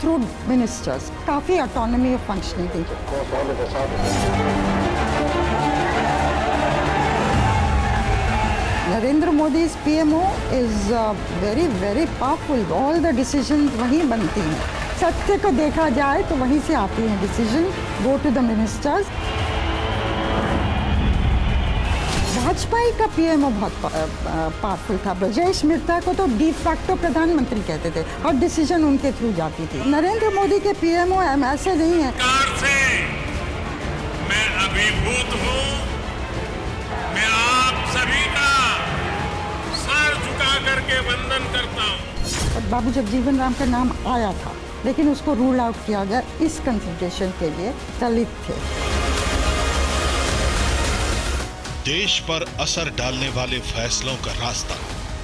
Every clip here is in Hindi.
through ministers. काफी autonomy of functioning थी. Narendra Modi's PMO is very, very powerful. All the decisions वहीं बनती हैं. सत्य को देखा जाए तो वहीं से आती हैं decision. Go to the ministers. Vajpayee का पीएमओ बहुत पावरफुल था. ब्रजेश मेहता को तो डी फैक्टो प्रधानमंत्री कहते थे और डिसीजन उनके थ्रू जाती थी. नरेंद्र मोदी के पीएमओ ऐसे नहीं है. से मैं अभिभूत हूँ. मैं आप सभी का सर झुका करके वंदन करता हूँ. और बाबू जगजीवन राम का नाम आया था, लेकिन उसको रूल आउट किया गया. इस कंसिडरेशन के लिए दलित थे. देश पर असर डालने वाले फैसलों का रास्ता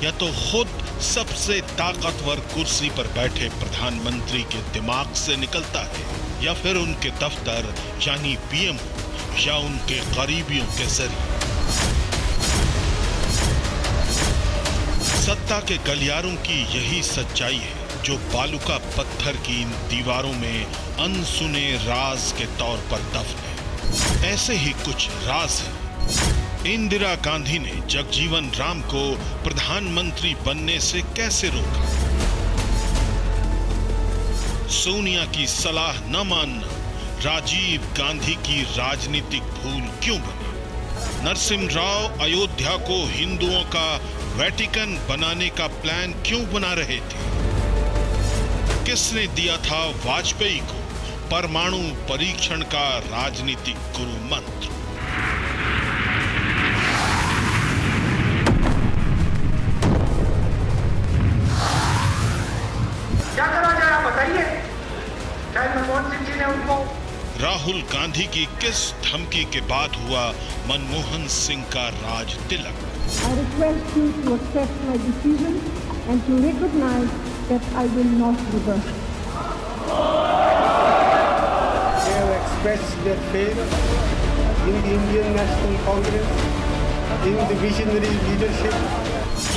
या तो खुद सबसे ताकतवर कुर्सी पर बैठे प्रधानमंत्री के दिमाग से निकलता है या फिर उनके दफ्तर यानी पीएमओ या उनके करीबियों के जरिए. सत्ता के गलियारों की यही सच्चाई है जो बालूका पत्थर की इन दीवारों में अनसुने राज के तौर पर दफन है. ऐसे ही कुछ राज है. इंदिरा गांधी ने जगजीवन राम को प्रधानमंत्री बनने से कैसे रोका? सोनिया की सलाह न मानना राजीव गांधी की राजनीतिक भूल क्यों बनी? नरसिम्हा राव अयोध्या को हिंदुओं का वेटिकन बनाने का प्लान क्यों बना रहे थे? किसने दिया था वाजपेयी को परमाणु परीक्षण का राजनीतिक गुरु मंत्र? क्या करा जाए आप बताइए. शायद मनमोहन सिंह जी ने उनको. राहुल गांधी की किस धमकी के बाद हुआ मनमोहन सिंह का Raj Tilak? I request you to accept my decision and to recognize that I will not reverse. They have expressed their faith in the Indian National Congress, in the visionary leadership.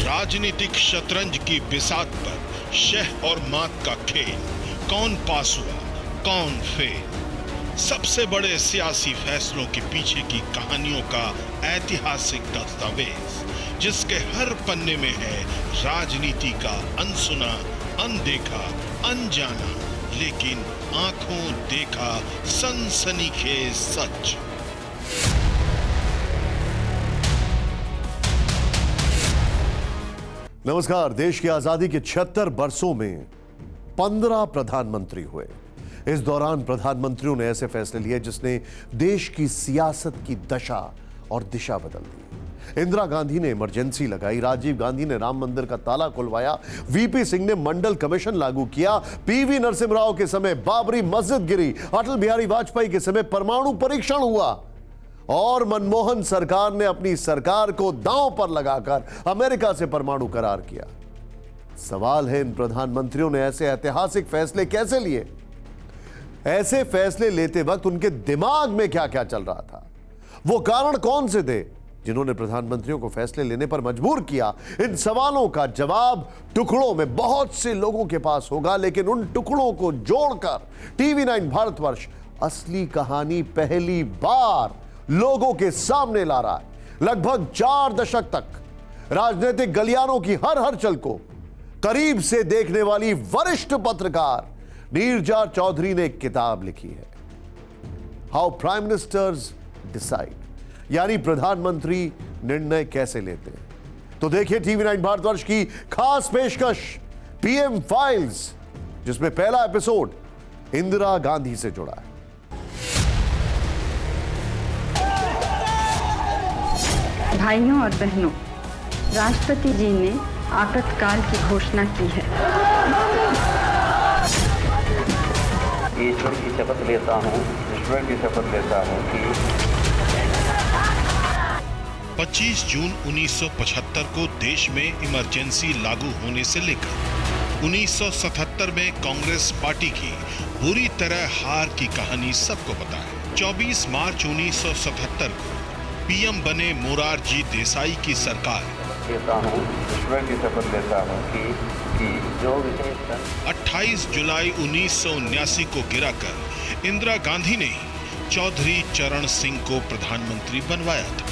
राजनीतिक शतरंज की बिसात पर शह और मात का खेल. कौन पास हुआ, कौन फेल? सबसे बड़े सियासी फैसलों के पीछे की कहानियों का ऐतिहासिक दस्तावेज, जिसके हर पन्ने में है राजनीति का अनसुना, अनदेखा, अनजाना लेकिन आंखों देखा सनसनीखेज सच. नमस्कार. देश की आजादी के 76 बरसों में 15 प्रधानमंत्री हुए. इस दौरान प्रधानमंत्रियों ने ऐसे फैसले लिए जिसने देश की सियासत की दशा और दिशा बदल दी. इंदिरा गांधी ने इमरजेंसी लगाई. राजीव गांधी ने राम मंदिर का ताला खुलवाया. वीपी सिंह ने मंडल कमीशन लागू किया. पीवी नरसिम्हा राव के समय बाबरी मस्जिद गिरी. अटल बिहारी वाजपेयी के समय परमाणु परीक्षण हुआ और मनमोहन सरकार ने अपनी सरकार को दांव पर लगाकर अमेरिका से परमाणु करार किया. सवाल है, इन प्रधानमंत्रियों ने ऐसे ऐतिहासिक फैसले कैसे लिए? ऐसे फैसले लेते वक्त उनके दिमाग में क्या क्या चल रहा था? वो कारण कौन से थे जिन्होंने प्रधानमंत्रियों को फैसले लेने पर मजबूर किया? इन सवालों का जवाब टुकड़ों में बहुत से लोगों के पास होगा, लेकिन उन टुकड़ों को जोड़कर टीवी 9 भारतवर्ष असली कहानी पहली बार लोगों के सामने ला रहा है. लगभग 4 दशक तक राजनीतिक गलियारों की हर हलचल को करीब से देखने वाली वरिष्ठ पत्रकार नीरजा चौधरी ने एक किताब लिखी है, हाउ प्राइम मिनिस्टर्स डिसाइड, यानी प्रधानमंत्री निर्णय कैसे लेते हैं. तो देखिए टीवी 9 भारतवर्ष की खास पेशकश पीएम फाइल्स, जिसमें पहला एपिसोड इंदिरा गांधी से जुड़ा है. भाइयों और बहनों, राष्ट्रपति जी ने आपातकाल की घोषणा की है. ईश्वर की शपथ लेता हूँ, ईश्वर की शपथ लेता हूँ कि 25 जून 1975 को देश में इमरजेंसी लागू होने से लेकर 1977 में कांग्रेस पार्टी की बुरी तरह हार की कहानी सबको पता है. 24 मार्च 1977 को पीएम बने मोरारजी देसाई की सरकार लेता हूँ, ईश्वर की शपथ लेता हूँ कि जो विषय 28 जुलाई 1979 को गिराकर इंदिरा गांधी ने ही चौधरी चरण सिंह को प्रधानमंत्री बनवाया था।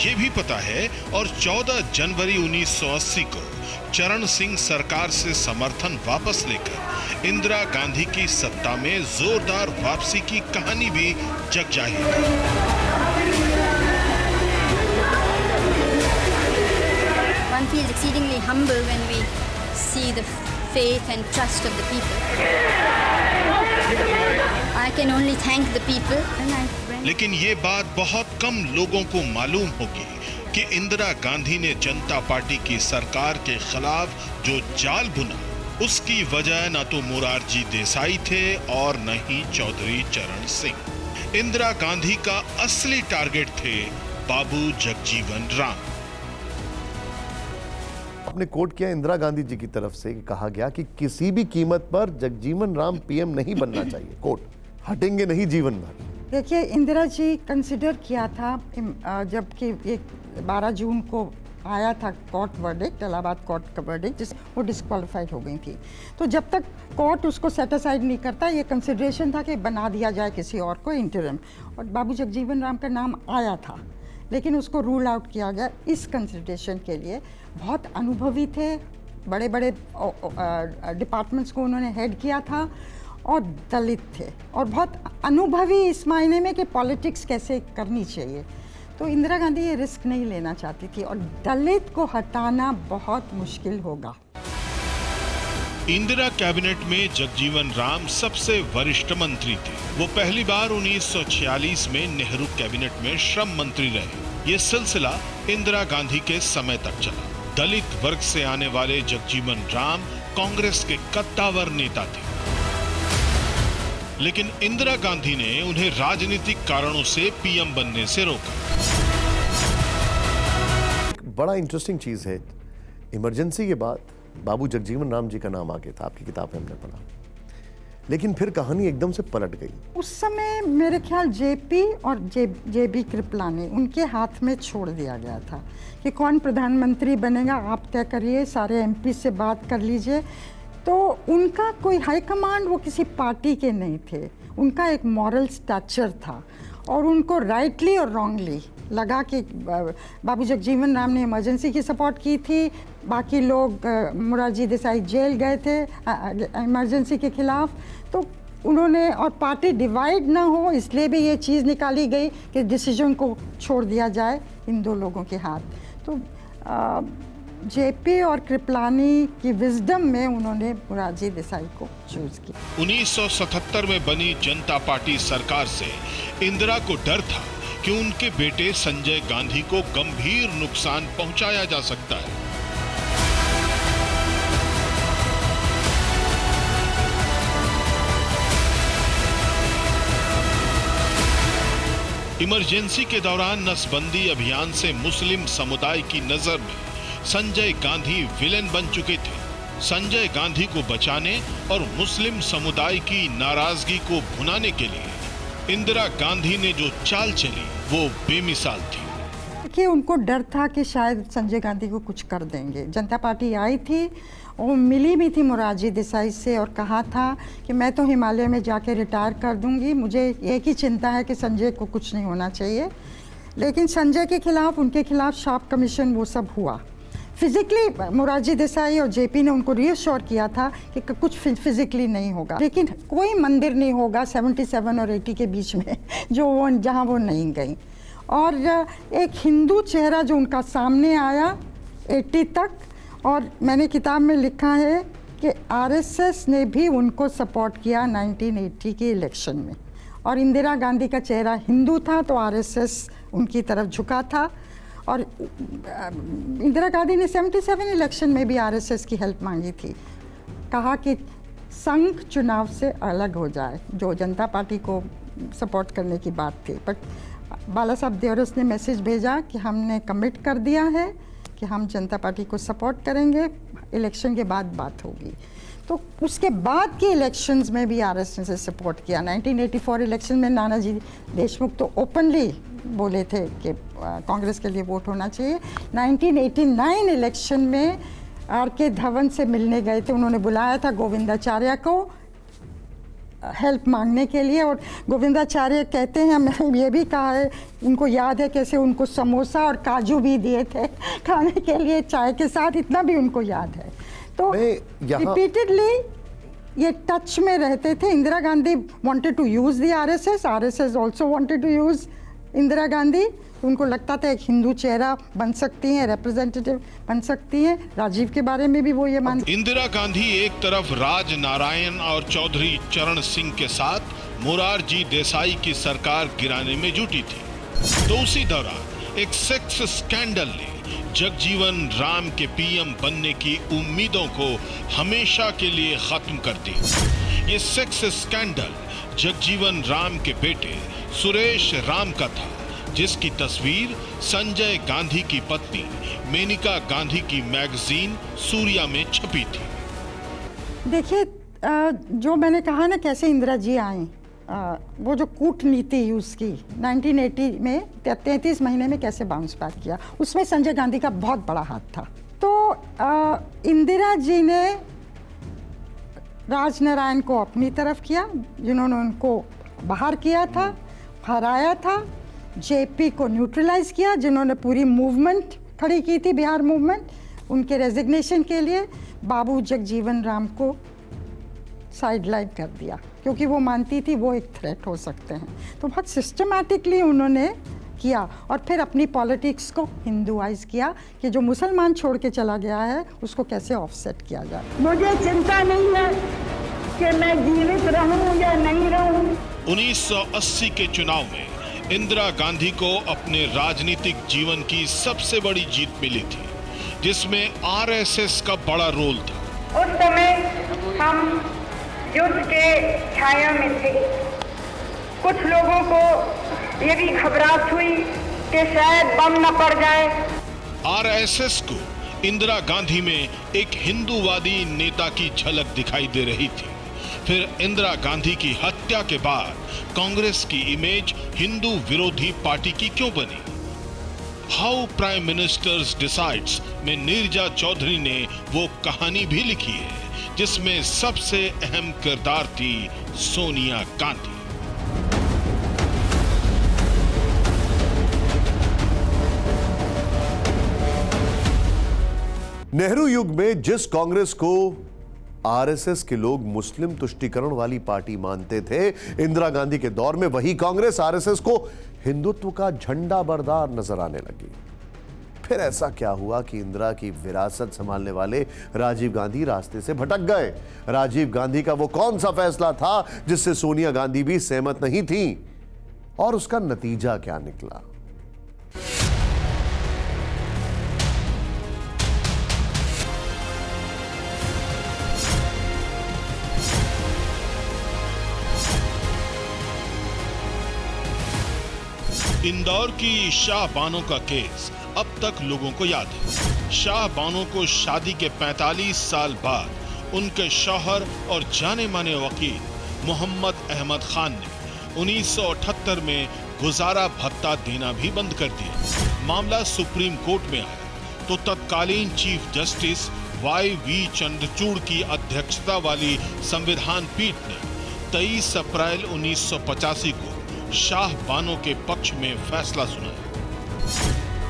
ये भी पता है और 14 जनवरी 1980 को चरण सिंह सरकार से समर्थन वापस लेकर इंदिरा गांधी की सत्ता में जोरदार वापसी की कहानी भी जग जाहिर है। One feels exceedingly humble when we see the faith and trust of the people. I can only thank the people and I लेकिन ये बात बहुत कम लोगों को मालूम होगी कि इंदिरा गांधी ने जनता पार्टी की सरकार के खिलाफ जो जाल बुना, उसकी वजह न तो मोरारजी देसाई थे और न ही चौधरी चरण सिंह। इंदिरा गांधी का असली टारगेट थे बाबू जगजीवन राम। आपने कोट किया इंदिरा गांधी जी की तरफ से, कहा गया कि किसी भी कीमत पर जगजीवन राम पीएम नहीं बनना चाहिए, कोट, हटेंगे नहीं जीवन भर। देखिए, इंदिरा जी कंसिडर किया था जबकि ये 12 जून को आया था कोर्ट वर्डिक्ट, इलाहाबाद कोर्ट का वर्डिक्ट, जिस वो डिस्क्वालीफाइड हो गई थी। तो जब तक कोर्ट उसको सेटिसाइड नहीं करता, ये कंसिडरेशन था कि बना दिया जाए किसी और को इंटरिम, और बाबू जगजीवन राम का नाम आया था, लेकिन उसको रूल आउट किया गया इस कंसिडरेशन के लिए। बहुत अनुभवी थे, बड़े बड़े डिपार्टमेंट्स को उन्होंने हेड किया था और दलित थे और बहुत अनुभवी इस मायने में कि पॉलिटिक्स कैसे करनी चाहिए। तो इंदिरा गांधी ये रिस्क नहीं लेना चाहती थी और दलित को हटाना बहुत मुश्किल होगा। इंदिरा कैबिनेट में जगजीवन राम सबसे वरिष्ठ मंत्री थे। वो पहली बार 1946 में नेहरू कैबिनेट में श्रम मंत्री रहे। ये सिलसिला इंदिरा गांधी के समय तक चला। दलित वर्ग से आने वाले जगजीवन राम कांग्रेस के कद्दावर नेता थे, लेकिन इंदिरा गांधी ने उन्हें राजनीतिक कारणों से पीएम बनने से रोका। बड़ा इंटरेस्टिंग चीज है, इमरजेंसी के बाद बाबू जगजीवन राम जी का नाम आ गया था, आपकी किताब में हमने पढ़ा, लेकिन फिर कहानी एकदम से पलट गई। उस समय मेरे ख्याल जेपी और जेबी कृपलानी, उनके हाथ में छोड़ दिया गया था कि कौन प्रधानमंत्री बनेगा, आप तय करिए, सारे एमपी से बात कर लीजिए। तो उनका कोई हाई कमांड, वो किसी पार्टी के नहीं थे, उनका एक मॉरल स्टैचर था और उनको राइटली और रॉन्गली लगा कि बाबू जगजीवन राम ने इमरजेंसी की सपोर्ट की थी, बाकी लोग मोरारजी देसाई जेल गए थे इमरजेंसी के खिलाफ, तो उन्होंने, और पार्टी डिवाइड ना हो इसलिए भी ये चीज़ निकाली गई कि डिसीजन को छोड़ दिया जाए इन दो लोगों के हाथ। तो जेपी और कृपलानी की विजडम में उन्होंने मोरारजी देसाई को चूज किया। 1977 में बनी जनता पार्टी सरकार से इंदिरा को डर था कि उनके बेटे संजय गांधी को गंभीर नुकसान पहुंचाया जा सकता है। इमरजेंसी के दौरान नसबंदी अभियान से मुस्लिम समुदाय की नजर में संजय गांधी विलेन बन चुके थे। संजय गांधी को बचाने और मुस्लिम समुदाय की नाराजगी को भुनाने के लिए इंदिरा गांधी ने जो चाल चली वो बेमिसाल थी। कि उनको डर था कि शायद संजय गांधी को कुछ कर देंगे। जनता पार्टी आई थी और मिली भी थी मोरारजी देसाई से और कहा था कि मैं तो हिमालय में जाके रिटायर कर दूंगी, मुझे एक ही चिंता है कि संजय को कुछ नहीं होना चाहिए। लेकिन संजय के खिलाफ, उनके खिलाफ शार्प कमीशन वो सब हुआ। फिजिकली मोरारजी देसाई और जेपी ने उनको रीअश्योर किया था कि कुछ फिजिकली नहीं होगा, लेकिन कोई मंदिर नहीं होगा 77 और 80 के बीच में जो वो जहाँ वो नहीं गई। और एक हिंदू चेहरा जो उनका सामने आया 80 तक, और मैंने किताब में लिखा है कि आरएसएस ने भी उनको सपोर्ट किया 1980 के इलेक्शन में, और इंदिरा गांधी का चेहरा हिंदू था तो आरएसएस उनकी तरफ झुका था। और इंदिरा गांधी ने 77 इलेक्शन में भी आरएसएस की हेल्प मांगी थी, कहा कि संघ चुनाव से अलग हो जाए, जो जनता पार्टी को सपोर्ट करने की बात थी। बट बाला साहब देवरस ने मैसेज भेजा कि हमने कमिट कर दिया है कि हम जनता पार्टी को सपोर्ट करेंगे, इलेक्शन के बाद बात होगी। तो उसके बाद के इलेक्शंस में भी आरएसएस ने सपोर्ट किया। 1984 इलेक्शन में नानाजी देशमुख तो ओपनली बोले थे कि कांग्रेस के लिए वोट होना चाहिए। 1989 इलेक्शन में आर.के. धवन से मिलने गए थे, उन्होंने बुलाया था गोविंदाचार्य को हेल्प मांगने के लिए, और गोविंदाचार्य कहते हैं, मैंने ये भी कहा है, उनको याद है कैसे उनको समोसा और काजू भी दिए थे खाने के लिए चाय के साथ, इतना भी उनको याद है। तो रिपीटेडली ये टच में रहते थे। Indira Gandhi wanted to use the RSS also wanted to use Indira Gandhi. उनको लगता था एक हिंदू चेहरा बन सकती हैं, रिप्रेजेंटेटिव बन सकती हैं। राजीव के बारे में भी वो ये मानते। इंदिरा गांधी एक तरफ राज नारायण और चौधरी चरण सिंह के साथ मोरारजी देसाई की सरकार गिराने में जुटी थी, तो उसी दौरान एक सेक्स स्कैंडल ने जगजीवन राम के पीएम बनने की उम्मीदों को हमेशा के लिए खत्म कर दी। ये सेक्स स्कैंडल जगजीवन राम के बेटे सुरेश राम का था, जिसकी तस्वीर संजय गांधी की पत्नी मेनका गांधी की मैगजीन सूर्या में छपी थी। देखिए, जो मैंने कहा ना कैसे इंदिरा जी आई, वो जो कूटनीति यूज की 1980 में 33 महीने में कैसे बाउंस बैक किया, उसमें संजय गांधी का बहुत बड़ा हाथ था। तो इंदिरा जी ने राजनारायण को अपनी तरफ किया, जिन्होंने उनको बाहर किया था, हराया था। जेपी को न्यूट्रलाइज किया, जिन्होंने पूरी मूवमेंट खड़ी की थी, बिहार मूवमेंट, उनके रेजिग्नेशन के लिए। बाबू जगजीवन राम को साइडलाइन कर दिया, क्योंकि वो मानती थी वो एक थ्रेट हो सकते हैं। तो बहुत सिस्टमैटिकली उन्होंने किया, और फिर अपनी पॉलिटिक्स को हिंदुआइज किया कि जो मुसलमान छोड़ के चला गया है उसको कैसे ऑफसेट किया जाए। मुझे चिंता नहीं है कि मैं जीवित रहूं या नहीं रहूं। 1980 के चुनाव में इंदिरा गांधी को अपने राजनीतिक जीवन की सबसे बड़ी जीत मिली थी, जिसमें आरएसएस का बड़ा रोल था। उस समय हम युद्ध के छाया में थे। कुछ लोगों को ये भी घबराहट हुई कि शायद बम न पड़ जाए। आरएसएस को इंदिरा गांधी में एक हिंदूवादी नेता की झलक दिखाई दे रही थी। फिर इंदिरा गांधी की हत्या के बाद कांग्रेस की इमेज हिंदू विरोधी पार्टी की क्यों बनी? हाउ प्राइम मिनिस्टर्स डिसाइड्स में नीरजा चौधरी ने वो कहानी भी लिखी है, जिसमें सबसे अहम किरदार थी सोनिया गांधी। नेहरू युग में जिस कांग्रेस को आरएसएस के लोग मुस्लिम तुष्टीकरण वाली पार्टी मानते थे, इंदिरा गांधी के दौर में वही कांग्रेस आरएसएस को हिंदुत्व का झंडा बरदार नजर आने लगी। फिर ऐसा क्या हुआ कि इंदिरा की विरासत संभालने वाले राजीव गांधी रास्ते से भटक गए? राजीव गांधी का वो कौन सा फैसला था जिससे सोनिया गांधी भी सहमत नहीं थी, और उसका नतीजा क्या निकला? इंदौर की शाह बानो का केस अब तक लोगों को याद है। शाह बानो को शादी के 45 साल बाद उनके शौहर और जाने माने वकील मोहम्मद अहमद खान ने 1978 में गुजारा भत्ता देना भी बंद कर दिया। मामला सुप्रीम कोर्ट में आया तो तत्कालीन चीफ जस्टिस वाई.वी. चंद्रचूड़ की अध्यक्षता वाली संविधान पीठ ने 23 अप्रैल 1985 को शाह बानो के पक्ष में फैसला सुनाया।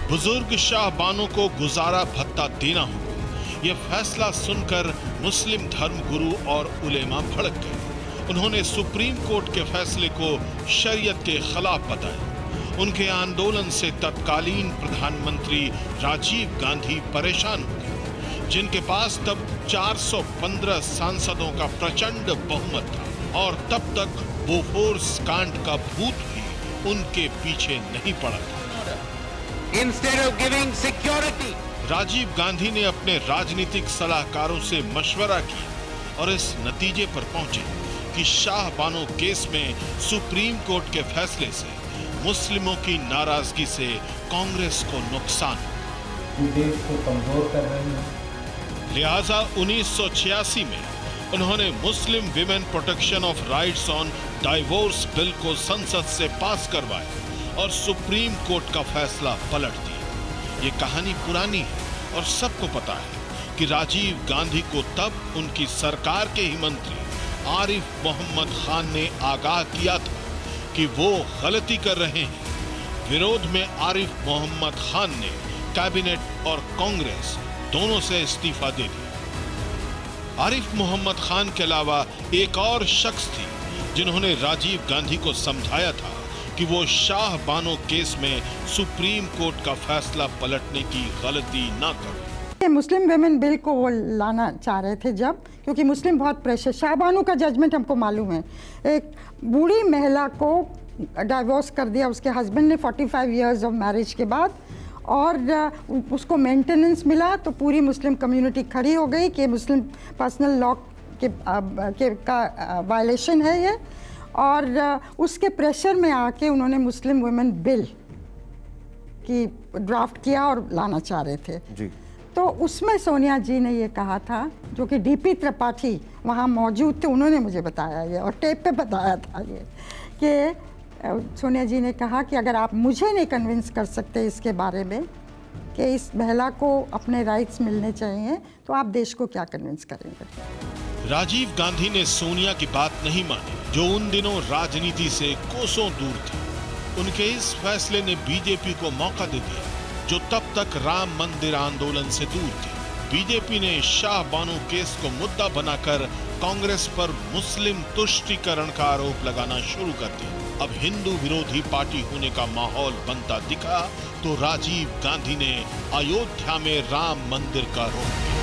बुजुर्ग शाह बानो को गुजारा भत्ता देना होगा। यह फैसला सुनकर मुस्लिम धर्म गुरु और उलेमा भड़क गए। उन्होंने सुप्रीम कोर्ट के फैसले को शरीयत के खिलाफ बताया। उनके आंदोलन से तत्कालीन प्रधानमंत्री राजीव गांधी परेशान हो गए, जिनके पास तब 415 सांसदों का प्रचंड बहुमत था, और तब तक बोफोर्स कांड का भूत भी उनके पीछे नहीं पड़ा था। Instead of giving security, Rajiv Gandhi ने अपने राजनीतिक सलाहकारों से मशवरा किया और इस नतीजे पर पहुंचे कि शाह बानो केस में सुप्रीम कोर्ट के फैसले से मुस्लिमों की नाराजगी से कांग्रेस को नुकसान, देश को कमजोर कर रही है। लिहाजा 1986 में उन्होंने Muslim women protection of rights on divorce bill को संसद से पास करवाया और सुप्रीम कोर्ट का फैसला पलट दिया। ये कहानी पुरानी है और सबको पता है कि राजीव गांधी को तब उनकी सरकार के ही मंत्री आरिफ मोहम्मद खान ने आगाह किया था कि वो गलती कर रहे हैं। विरोध में आरिफ मोहम्मद खान ने कैबिनेट और कांग्रेस दोनों से इस्तीफा दे दिया। आरिफ मोहम्मद खान के अलावा एक और शख्स थी जिन्होंने राजीव गांधी को समझाया था कि वो शाह बानो केस में सुप्रीम कोर्ट का फैसला पलटने की गलती ना करे। मुस्लिम वेमेन बिल को वो लाना चाह रहे थे जब, क्योंकि मुस्लिम बहुत प्रेशर, शाह बानो का जजमेंट हमको मालूम है, एक बूढ़ी महिला को डाइवोर्स कर दिया उसके हस्बैंड ने 45 इयर्स ऑफ मैरिज के बाद, और उसको मेंटेनेंस मिला तो पूरी मुस्लिम कम्युनिटी खड़ी हो गई कि मुस्लिम पर्सनल लॉ का वायलेशन है ये, और उसके प्रेशर में आके उन्होंने मुस्लिम वुमेन बिल की ड्राफ्ट किया और लाना चाह रहे थे जी। तो उसमें सोनिया जी ने ये कहा था, जो कि डीपी त्रिपाठी वहाँ मौजूद थे, उन्होंने मुझे बताया ये और टेप पे बताया था ये, कि सोनिया जी ने कहा कि अगर आप मुझे नहीं कन्विंस कर सकते इसके बारे में कि इस महिला को अपने राइट्स मिलने चाहिए, तो आप देश को क्या कन्विंस करेंगे। राजीव गांधी ने सोनिया की बात नहीं मानी, जो उन दिनों राजनीति से कोसों दूर थी। उनके इस फैसले ने बीजेपी को मौका दे दिया, जो तब तक राम मंदिर आंदोलन से दूर थी। बीजेपी ने शाह बानो केस को मुद्दा बनाकर कांग्रेस पर मुस्लिम तुष्टीकरण का आरोप लगाना शुरू कर दिया। अब हिंदू विरोधी पार्टी होने का माहौल बनता दिखा तो राजीव गांधी ने अयोध्या में राम मंदिर का रोक दिया।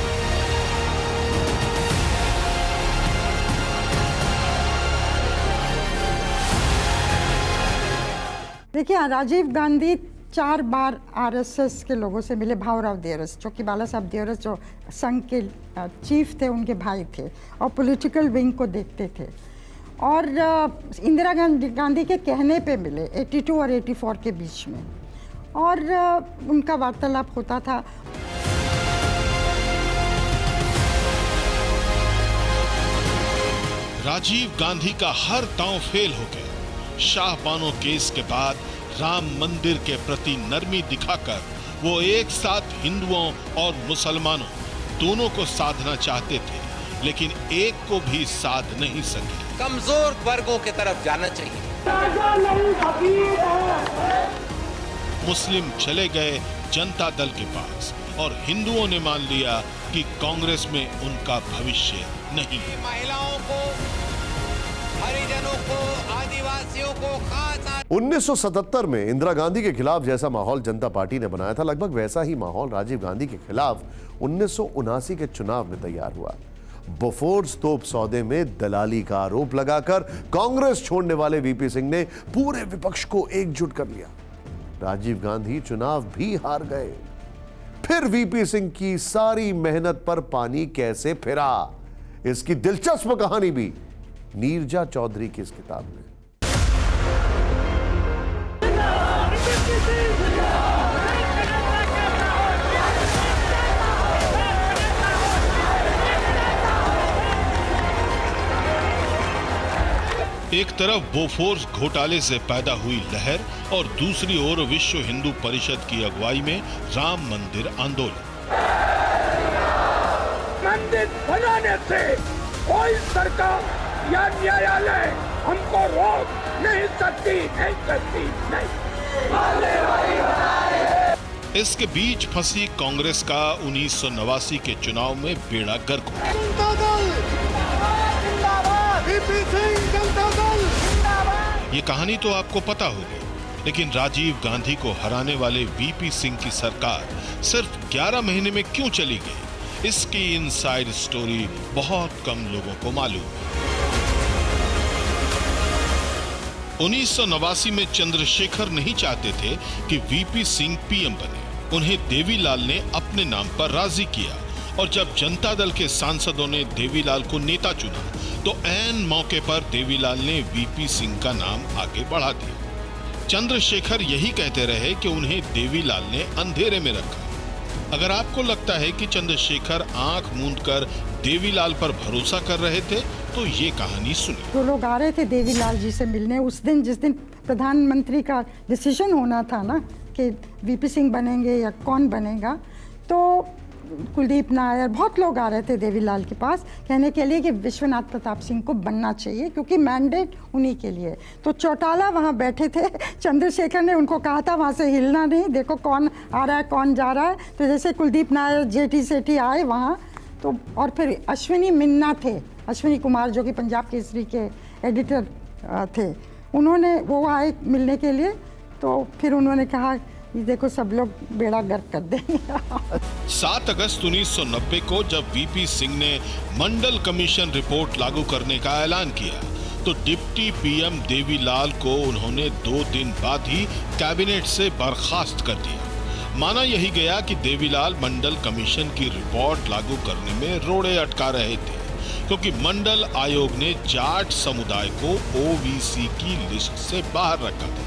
देखिए, राजीव गांधी 4 बार आरएसएस के लोगों से मिले, भावराव देवरस, जो कि बाला साहब देवरस जो संघ के चीफ थे, उनके भाई थे और पॉलिटिकल विंग को देखते थे, और इंदिरा गांधी के कहने पे मिले 82 और 84 के बीच में, और उनका वार्तालाप होता था। राजीव गांधी का हर दांव फेल हो गया। शाह बानो केस के बाद राम मंदिर के प्रति नरमी दिखाकर वो एक साथ हिंदुओं और मुसलमानों दोनों को साधना चाहते थे, लेकिन एक को भी साध नहीं सके। कमजोर वर्गों की तरफ जाना चाहिए। मुस्लिम चले गए जनता दल के पास और हिंदुओं ने मान लिया कि कांग्रेस में उनका भविष्य नहीं है। महिलाओं को, हरिजनों को, आदिवासियों को खास 1977 में इंदिरा गांधी के खिलाफ जैसा माहौल जनता पार्टी ने बनाया था, लगभग वैसा ही माहौल राजीव गांधी के खिलाफ 1979 के चुनाव में तैयार हुआ। बोफोर्स तोप सौदे में दलाली का आरोप लगाकर कांग्रेस छोड़ने वाले वीपी सिंह ने पूरे विपक्ष को एकजुट कर लिया। राजीव गांधी चुनाव भी हार गए। फिर वीपी सिंह की सारी मेहनत पर पानी कैसे फिरा, इसकी दिलचस्प कहानी भी नीरजा चौधरी की इस किताब में। एक तरफ बोफोर्स घोटाले से पैदा हुई लहर और दूसरी ओर विश्व हिंदू परिषद की अगुवाई में राम मंदिर आंदोलन। मंदिर बनाने से कोई सरकार या न्यायालय हमको रोक नहीं सकती, नहीं। इसके बीच फंसी कांग्रेस का 1989 के चुनाव में बेड़ा गर्क हुआ। ये कहानी तो आपको पता होगी, लेकिन राजीव गांधी को हराने वाले वीपी सिंह की सरकार सिर्फ 11 महीने में क्यों चली गई, इसकी इनसाइड स्टोरी बहुत कम लोगों को मालूम है। 1989 में चंद्रशेखर नहीं चाहते थे कि वीपी सिंह पीएम बने। उन्हें देवीलाल ने अपने नाम पर राजी किया और जब जनता दल के सांसदों ने देवीलाल को नेता चुना तो ऐन मौके पर देवीलाल ने वीपी सिंह का नाम आगे बढ़ा दिया। चंद्रशेखर यही कहते रहे कि उन्हें देवीलाल ने अंधेरे में रखा। अगर आपको लगता है कि चंद्रशेखर आंख मूंदकर देवीलाल पर भरोसा कर रहे थे, तो ये कहानी सुनिए। तो लोग आ रहे थे देवीलाल जी से मिलने उस दिन, जिस दिन प्रधानमंत्री का डिसीजन होना था ना कि वीपी सिंह बनेंगे या कौन बनेगा, तो कुलदीप नायर, बहुत लोग आ रहे थे देवीलाल के पास कहने के लिए कि विश्वनाथ प्रताप सिंह को बनना चाहिए क्योंकि मैंडेट उन्हीं के लिए। तो चौटाला वहाँ बैठे थे, चंद्रशेखर ने उनको कहा था वहाँ से हिलना नहीं, देखो कौन आ रहा है कौन जा रहा है। तो जैसे कुलदीप नायर, जेठी सेठी आए वहाँ, तो और फिर अश्विनी मिन्ना थे, अश्विनी कुमार जो कि पंजाब केसरी के एडिटर थे, उन्होंने वो आए मिलने के लिए। तो फिर उन्होंने कहा ये देखो सब लोग बेड़ा गर्क कर देंगे। 7 अगस्त 1990 को जब वीपी सिंह ने मंडल कमीशन रिपोर्ट लागू करने का ऐलान किया, तो डिप्टी पीएम देवीलाल को उन्होंने 2 दिन बाद ही कैबिनेट से बर्खास्त कर दिया। माना यही गया कि देवीलाल मंडल कमीशन की रिपोर्ट लागू करने में रोड़े अटका रहे थे, क्योंकि मंडल आयोग ने जाट समुदाय को ओबीसी की लिस्ट से बाहर रखा था।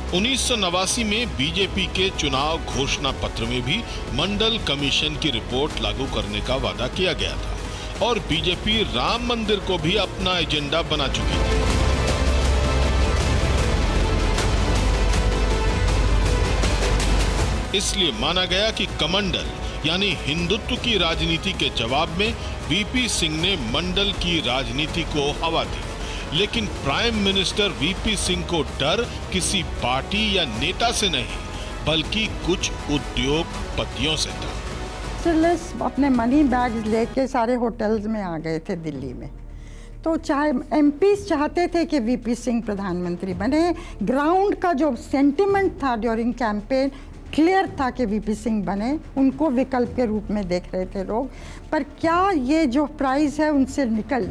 1989 में बीजेपी के चुनाव घोषणा पत्र में भी मंडल कमीशन की रिपोर्ट लागू करने का वादा किया गया था और बीजेपी राम मंदिर को भी अपना एजेंडा बना चुकी थी। इसलिए माना गया कि कमंडल यानी हिंदुत्व की राजनीति के जवाब में वीपी सिंह ने मंडल की राजनीति को हवा दी। लेकिन प्राइम मिनिस्टर वीपी सिंह को डर किसी पार्टी या नेता से नहीं, बल्कि कुछ उद्योगपतियों से था। सिर्लेस अपने मनी बैग्स लेके सारे होटल्स में आ गए थे दिल्ली में। तो चाहे एमपीज चाहते थे कि वीपी सिंह प्रधानमंत्री बने, ग्राउंड का जो सेंटिमेंट था ड्यूरिंग कैंपेन क्लियर था कि वीपी सिंह बने, उनको विकल्प के रूप में देख रहे थे लोग। पर क्या ये जो प्राइस है उनसे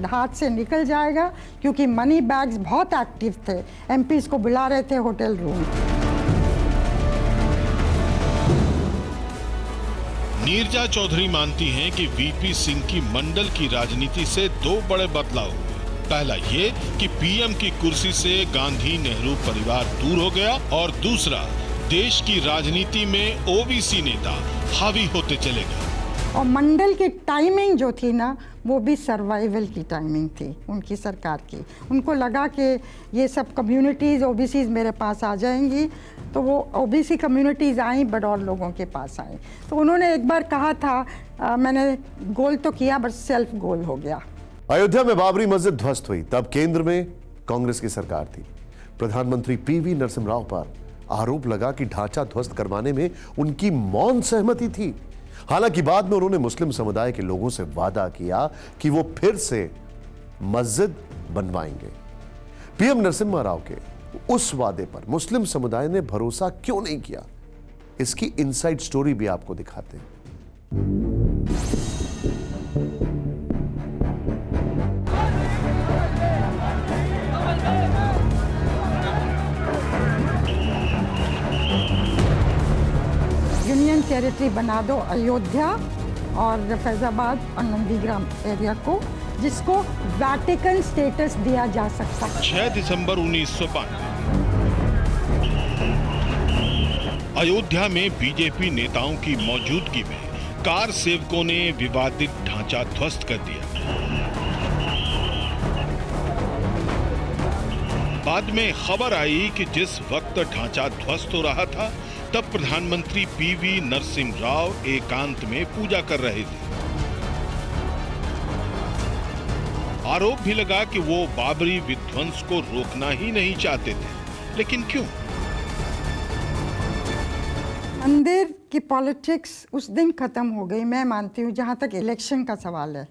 हाथ से निकल जाएगा, क्योंकि मनी बैग्स बहुत एक्टिव थे, एमपीज को बुला रहे थे होटल रूम। नीरजा चौधरी मानती हैं कि वीपी सिंह की मंडल की राजनीति से 2 बड़े बदलाव हुए। पहला ये कि पीएम की कुर्सी से गांधी नेहरू परिवार दूर हो गया, और दूसरा देश की राजनीति में ओबीसी नेता हावी होते चले गए। और मंडल की टाइमिंग जो थी ना, वो भी सर्वाइवल की टाइमिंग थी उनकी सरकार की। उनको लगा कि ये सब कम्युनिटीज़ ओबीसीज मेरे पास आ जाएंगी, तो वो ओबीसी कम्युनिटीज़ आई बट और लोगों के पास आई। तो उन्होंने एक बार कहा था मैंने गोल तो किया बट सेल्फ गोल हो गया। अयोध्या में बाबरी मस्जिद ध्वस्त हुई, तब केंद्र में कांग्रेस की सरकार थी। प्रधानमंत्री पीवी नरसिम्हा राव पर आरोप लगा कि ढांचा ध्वस्त करवाने में उनकी मौन सहमति थी। हालांकि बाद में उन्होंने मुस्लिम समुदाय के लोगों से वादा किया कि वो फिर से मस्जिद बनवाएंगे। पीएम नरसिम्हा राव के उस वादे पर मुस्लिम समुदाय ने भरोसा क्यों नहीं किया, इसकी इनसाइड स्टोरी भी आपको दिखाते हैं। यूनियन टेरिटरी बना दो अयोध्या और फैजाबाद और नंदीग्राम एरिया को, जिसको वेटिकन स्टेटस दिया जा सकता है। 6 दिसंबर 1992 अयोध्या में बीजेपी नेताओं की मौजूदगी में कार सेवकों ने विवादित ढांचा ध्वस्त कर दिया। बाद में खबर आई कि जिस वक्त ढांचा ध्वस्त हो रहा था, तब प्रधानमंत्री पीवी नरसिम्हा राव एकांत में पूजा कर रहे थे। आरोप भी लगा कि वो बाबरी विध्वंस को रोकना ही नहीं चाहते थे, लेकिन क्यों? मंदिर की पॉलिटिक्स उस दिन खत्म हो गई, मैं मानती हूँ, जहाँ तक इलेक्शन का सवाल है,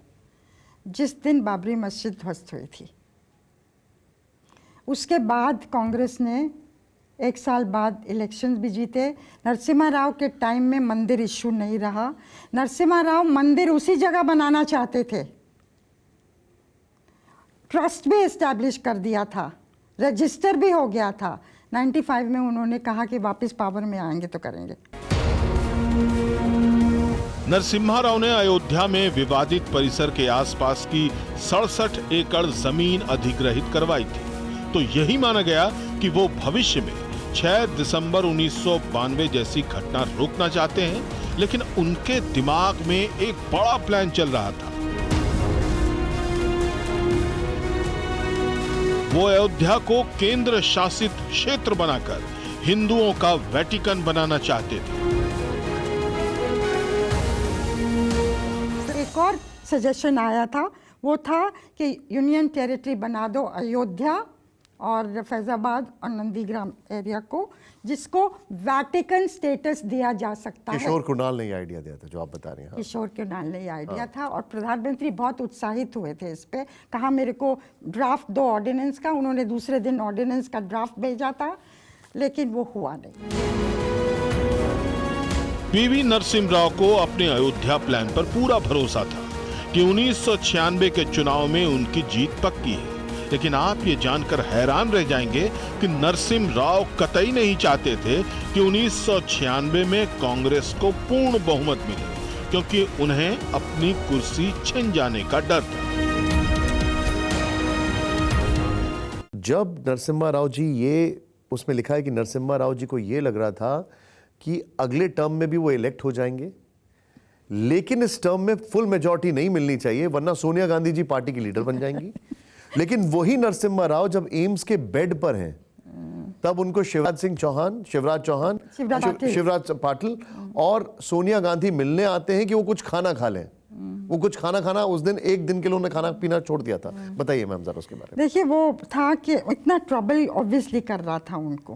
जिस दिन बाबरी मस्जिद ध्वस्त हुई थी। उसके बाद कांग्रेस ने 1 साल बाद इलेक्शंस भी जीते। नरसिम्हा राव के टाइम में मंदिर इशू नहीं रहा। नरसिम्हा राव मंदिर उसी जगह बनाना चाहते थे, ट्रस्ट भी एस्टैब्लिश कर दिया था, रजिस्टर भी हो गया था। 95 में उन्होंने कहा कि वापस पावर में आएंगे तो करेंगे। नरसिम्हा राव ने अयोध्या में विवादित परिसर के आसपास की 67 एकड़ जमीन अधिग्रहित करवाई थी, तो यही माना गया कि वो भविष्य में 6 दिसंबर 1992 जैसी घटना रोकना चाहते हैं, लेकिन उनके दिमाग में एक बड़ा प्लान चल रहा था। वो अयोध्या को केंद्र शासित क्षेत्र बनाकर हिंदुओं का वेटिकन बनाना चाहते थे। एक और सजेशन आया था, वो था कि यूनियन टेरिटरी बना दो अयोध्या और फैजाबाद और नंदीग्राम एरिया को, जिसको वेटिकन स्टेटस दिया जा सकता है। किशोर कुणाल ने ये आइडिया दिया था जो आप बता रहे हैं। किशोर कुणाल ने ये आइडिया था और प्रधानमंत्री बहुत उत्साहित हुए थे इस पे। कहा मेरे को ड्राफ्ट दो ऑर्डिनेंस का, उन्होंने दूसरे दिन ऑर्डिनेंस का ड्राफ्ट भेजा था, लेकिन वो हुआ नहीं। पीवी नरसिम्हा राव को अपने अयोध्या प्लान पर पूरा भरोसा था कि 1996 के चुनाव में उनकी जीत पक्की है। लेकिन आप ये जानकर हैरान रह जाएंगे कि नरसिम्हा राव कतई नहीं चाहते थे कि 1996 में कांग्रेस को पूर्ण बहुमत मिले, क्योंकि उन्हें अपनी कुर्सी छिन जाने का डर था। जब नरसिम्हा राव जी, ये उसमें लिखा है कि नरसिम्हा राव जी को ये लग रहा था कि अगले टर्म में भी वो इलेक्ट हो जाएंगे, लेकिन इस टर्म में फुल मेजॉरिटी नहीं मिलनी चाहिए वरना सोनिया गांधी जी पार्टी की लीडर बन जाएंगी। लेकिन वही नरसिम्हा राव जब एम्स के बेड पर हैं, तब उनको शिवराज पाटिल और सोनिया गांधी मिलने आते हैं कि वो कुछ खाना खा लें। वो कुछ खाना उस दिन एक दिन के लिए उन्होंने खाना पीना छोड़ दिया था। बताइए मैम जरा उसके बारे में। देखिए, वो था कि इतना ट्रबल ऑब्वियसली कर रहा था उनको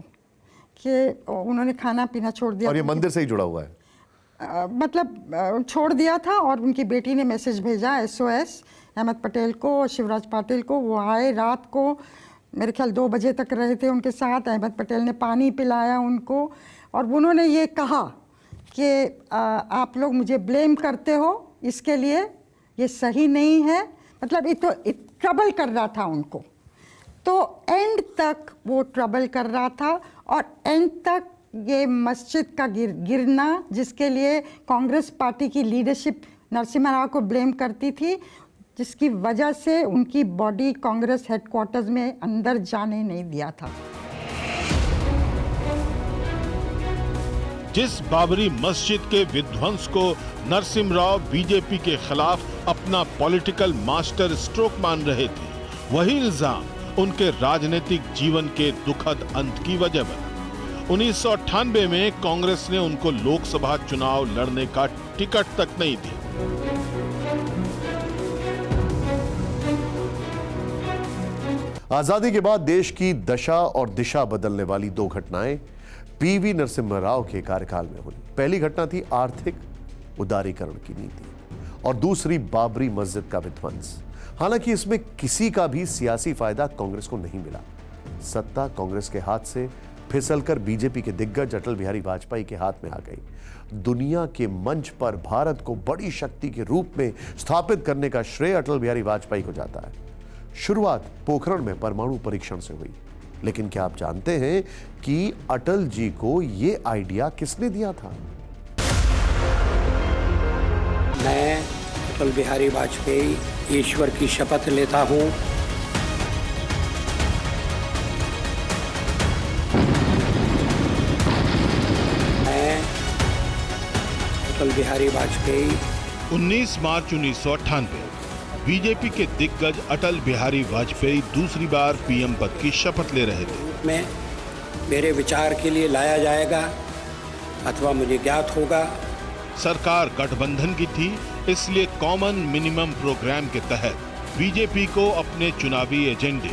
कि उन्होंने खाना पीना छोड़ दिया। और ये मंदिर से ही जुड़ा हुआ है। मतलब छोड़ दिया था और उनकी बेटी ने मैसेज भेजा SOS अहमद पटेल को और शिवराज पाटिल को। वो आए, रात को मेरे ख्याल 2 बजे तक रहे थे उनके साथ। अहमद पटेल ने पानी पिलाया उनको और उन्होंने ये कहा कि आप लोग मुझे ब्लेम करते हो इसके लिए, ये सही नहीं है। मतलब ये तो ट्रबल कर रहा था उनको, तो एंड तक वो ट्रबल कर रहा था। और एंड तक ये मस्जिद का गिरना, जिसके लिए कांग्रेस पार्टी की लीडरशिप नरसिम्हा राव को ब्लेम करती थी, जिसकी वजह से उनकी बॉडी कांग्रेस हेडक्वार्टर्स में अंदर जाने नहीं दिया था। जिस बाबरी मस्जिद के विध्वंस को नरसिम्हा राव बीजेपी के खिलाफ अपना पॉलिटिकल मास्टर स्ट्रोक मान रहे थे, वही इल्जाम उनके राजनीतिक जीवन के दुखद अंत की वजह बना। 1998 में कांग्रेस ने उनको लोकसभा चुनाव लड़ने का टिकट तक नहीं दिया। आजादी के बाद देश की दशा और दिशा बदलने वाली 2 घटनाएं पीवी नरसिम्हा राव के कार्यकाल में हुई। पहली घटना थी आर्थिक उदारीकरण की नीति और दूसरी बाबरी मस्जिद का विध्वंस। हालांकि इसमें किसी का भी सियासी फायदा कांग्रेस को नहीं मिला। सत्ता कांग्रेस के हाथ से फिसलकर बीजेपी के दिग्गज अटल बिहारी वाजपेयी के हाथ में आ गई। दुनिया के मंच पर भारत को बड़ी शक्ति के रूप में स्थापित करने का श्रेय अटल बिहारी वाजपेयी को जाता है। शुरुआत पोखरण में परमाणु परीक्षण से हुई, लेकिन क्या आप जानते हैं कि अटल जी को यह आइडिया किसने दिया था? मैं अटल बिहारी वाजपेयी ईश्वर की शपथ लेता हूं अटल बिहारी वाजपेयी। 19 मार्च 1998 बीजेपी के दिग्गज अटल बिहारी वाजपेयी दूसरी बार पीएम पद की शपथ ले रहे थे। मैं मेरे विचार के लिए लाया जाएगा अथवा मुझे ज्ञात होगा। सरकार गठबंधन की थी, इसलिए कॉमन मिनिमम प्रोग्राम के तहत बीजेपी को अपने चुनावी एजेंडे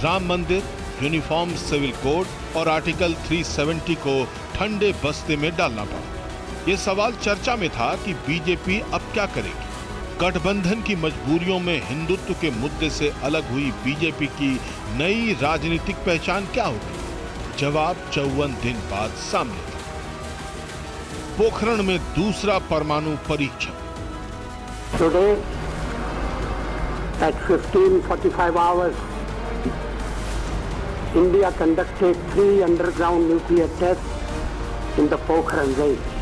राम मंदिर, यूनिफॉर्म सिविल कोड और आर्टिकल 370 को ठंडे बस्ते में डालना पड़ा। ये सवाल चर्चा में था कि बीजेपी अब क्या करेगी। गठबंधन की मजबूरियों में हिंदुत्व के मुद्दे से अलग हुई बीजेपी की नई राजनीतिक पहचान क्या होगी? जवाब 54 दिन बाद सामने था। पोखरण में दूसरा परमाणु परीक्षण। Today at 15:45 hours, India conducted 3 underground nuclear tests in the Pokhran range.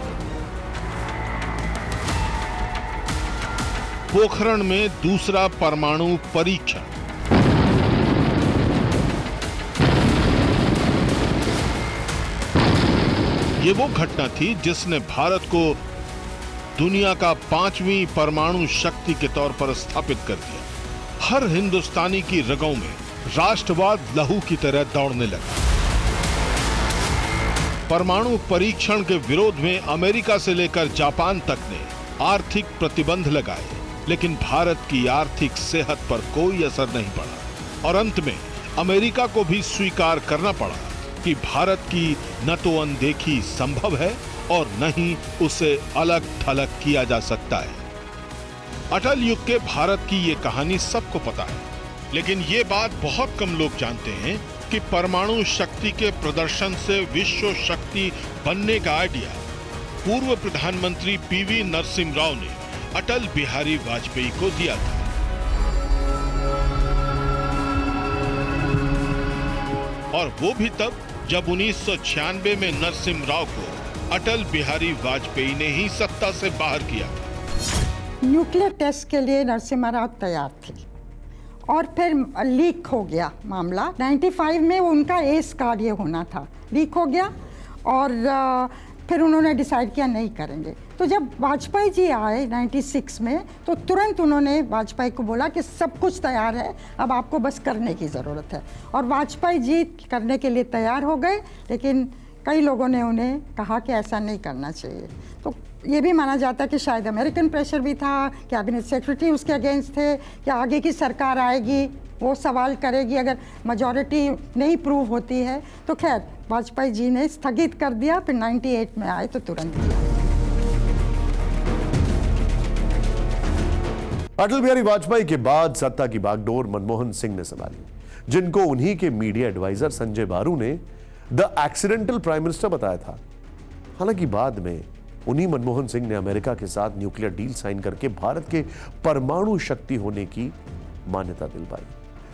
Pokhran में दूसरा परमाणु परीक्षण। ये वो घटना थी जिसने भारत को दुनिया का 5वीं परमाणु शक्ति के तौर पर स्थापित कर दिया। हर हिंदुस्तानी की रगों में राष्ट्रवाद लहू की तरह दौड़ने लगा। परमाणु परीक्षण के विरोध में अमेरिका से लेकर जापान तक ने आर्थिक प्रतिबंध लगाए, लेकिन भारत की आर्थिक सेहत पर कोई असर नहीं पड़ा और अंत में अमेरिका को भी स्वीकार करना पड़ा कि भारत की न तो अनदेखी संभव है और न ही उसे अलग थलग किया जा सकता है। अटल युग के भारत की ये कहानी सबको पता है, लेकिन ये बात बहुत कम लोग जानते हैं कि परमाणु शक्ति के प्रदर्शन से विश्व शक्ति बनने का आइडिया पूर्व प्रधानमंत्री पीवी नरसिम्हा राव ने अटल बिहारी वाजपेयी को दिया था। और वो भी तब जब 1996 में नरसिम्हा राव को अटल बिहारी वाजपेयी ने ही सत्ता से बाहर किया था। न्यूक्लियर टेस्ट के लिए नरसिम्हा राव तैयार थे और फिर लीक हो गया मामला। 95 में उनका एस कार्य होना था, लीक हो गया और फिर उन्होंने डिसाइड किया नहीं करेंगे। तो जब वाजपेयी जी आए 96 में तो तुरंत उन्होंने वाजपेयी को बोला कि सब कुछ तैयार है, अब आपको बस करने की ज़रूरत है। और वाजपेयी जी करने के लिए तैयार हो गए, लेकिन कई लोगों ने उन्हें कहा कि ऐसा नहीं करना चाहिए। तो ये भी माना जाता है कि शायद अमेरिकन प्रेशर भी था, कैबिनेट सेक्रेटरी उसके अगेंस्ट थे कि आगे की सरकार आएगी वो सवाल करेगी अगर मेजॉरिटी नहीं प्रूव होती है। तो खैर वाजपेयी जी ने स्थगित कर दिया, फिर 98 में आए तो तुरंत किया। अटल बिहारी वाजपेयी के बाद सत्ता की बागडोर मनमोहन सिंह ने संभाली, जिनको उन्हीं के मीडिया एडवाइजर संजय बारू ने द एक्सीडेंटल प्राइम मिनिस्टर बताया था। हालांकि बाद में उन्हीं मनमोहन सिंह ने अमेरिका के साथ न्यूक्लियर डील साइन करके भारत के परमाणु शक्ति होने की मान्यता दिलवाई।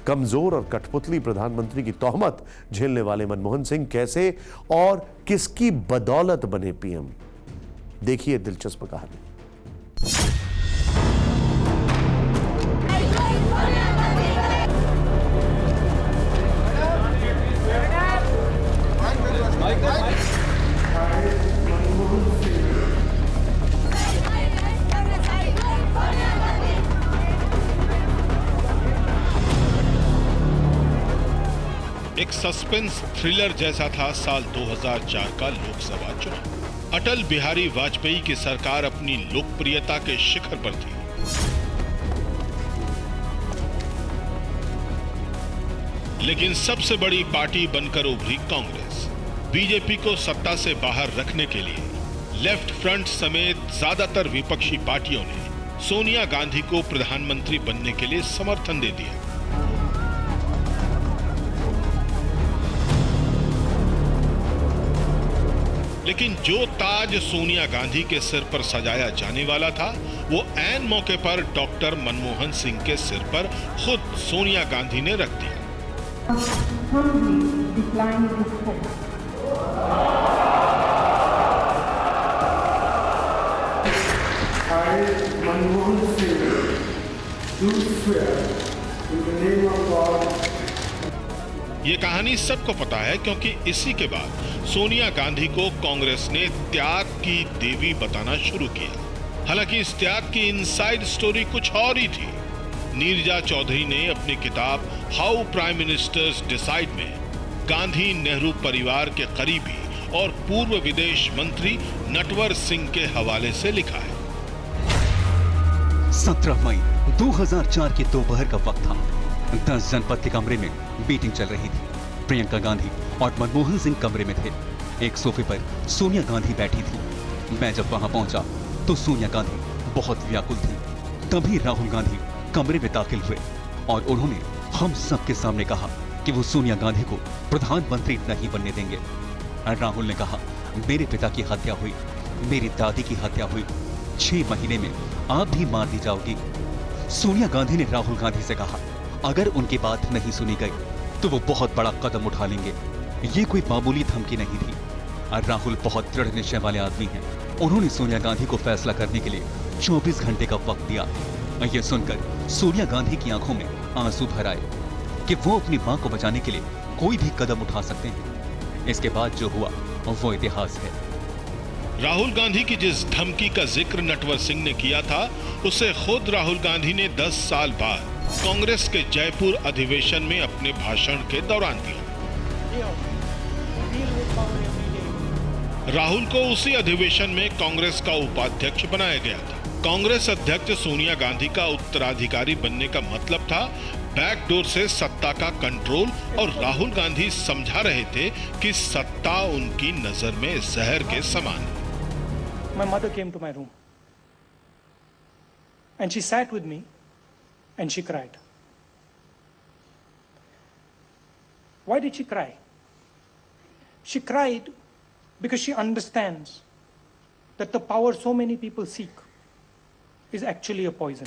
कमजोर और कठपुतली प्रधानमंत्री की तोहमत झेलने वाले मनमोहन सिंह कैसे और किसकी बदौलत बने पीएम, देखिए दिलचस्प कहानी। एक सस्पेंस थ्रिलर जैसा था साल 2004 का लोकसभा चुनाव। अटल बिहारी वाजपेयी की सरकार अपनी लोकप्रियता के शिखर पर थी। लेकिन सबसे बड़ी पार्टी बनकर उभरी कांग्रेस। बीजेपी को सत्ता से बाहर रखने के लिए लेफ्ट फ्रंट समेत ज्यादातर विपक्षी पार्टियों ने सोनिया गांधी को प्रधानमंत्री बनने के लिए समर्थन दे दिया। लेकिन जो ताज सोनिया गांधी के सिर पर सजाया जाने वाला था, वो ऐन मौके पर डॉक्टर मनमोहन सिंह के सिर पर खुद सोनिया गांधी ने रख दिया। ये कहानी सबको पता है, क्योंकि इसी के बाद सोनिया गांधी को कांग्रेस ने त्याग की देवी बताना शुरू किया। हालांकि इस त्याग की इनसाइड स्टोरी कुछ और ही थी। नीरजा चौधरी ने अपनी किताब हाउ प्राइम मिनिस्टर्स डिसाइड में गांधी नेहरू परिवार के करीबी और पूर्व विदेश मंत्री नटवर सिंह के हवाले से लिखा है। 17 मई 2004 की दोपहर का वक्त था। 10 जनपद के कमरे में मीटिंग चल रही थी। प्रियंका गांधी और मनमोहन सिंह कमरे में थे। एक सोफे पर सोनिया गांधी बैठी थी। मैं जब वहां पहुंचा तो सोनिया गांधी बहुत व्याकुल थी। तभी राहुल गांधी कमरे में दाखिल हुए और उन्होंने हम सबके सामने कहा कि वो सोनिया गांधी को प्रधानमंत्री नहीं बनने देंगे। राहुल ने कहा, मेरे पिता की हत्या हुई, मेरी दादी की हत्या हुई, 6 महीने में आप भी मार दी जाओगी। सोनिया गांधी ने राहुल गांधी से कहा, अगर उनकी बात नहीं सुनी गई तो वो बहुत बड़ा कदम उठा लेंगे। ये कोई मामूली धमकी नहीं थी। राहुल बहुत दृढ़ निश्चय वाले आदमी हैं। उन्होंने सोनिया गांधी को फैसला करने के लिए 24 घंटे का वक्त दिया। यह सुनकर सोनिया गांधी की आंखों में आंसू भर आए कि वो अपनी मां को बचाने के लिए कोई भी कदम उठा सकते हैं। इसके बाद जो हुआ वो इतिहास है। राहुल गांधी की जिस धमकी का जिक्र नटवर सिंह ने किया था, उसे खुद राहुल गांधी ने 10 साल बाद कांग्रेस के जयपुर अधिवेशन में अपने भाषण के दौरान दिया। राहुल को उसी अधिवेशन में कांग्रेस का उपाध्यक्ष बनाया गया था। कांग्रेस अध्यक्ष सोनिया गांधी का उत्तराधिकारी बनने का मतलब था बैकडोर से सत्ता का कंट्रोल, और राहुल गांधी समझा रहे थे कि सत्ता उनकी नजर में जहर के समान है। My mother came to my room and she sat with me and she cried. Why did she cry? She cried because she understands that the power so many people seek is actually a poison.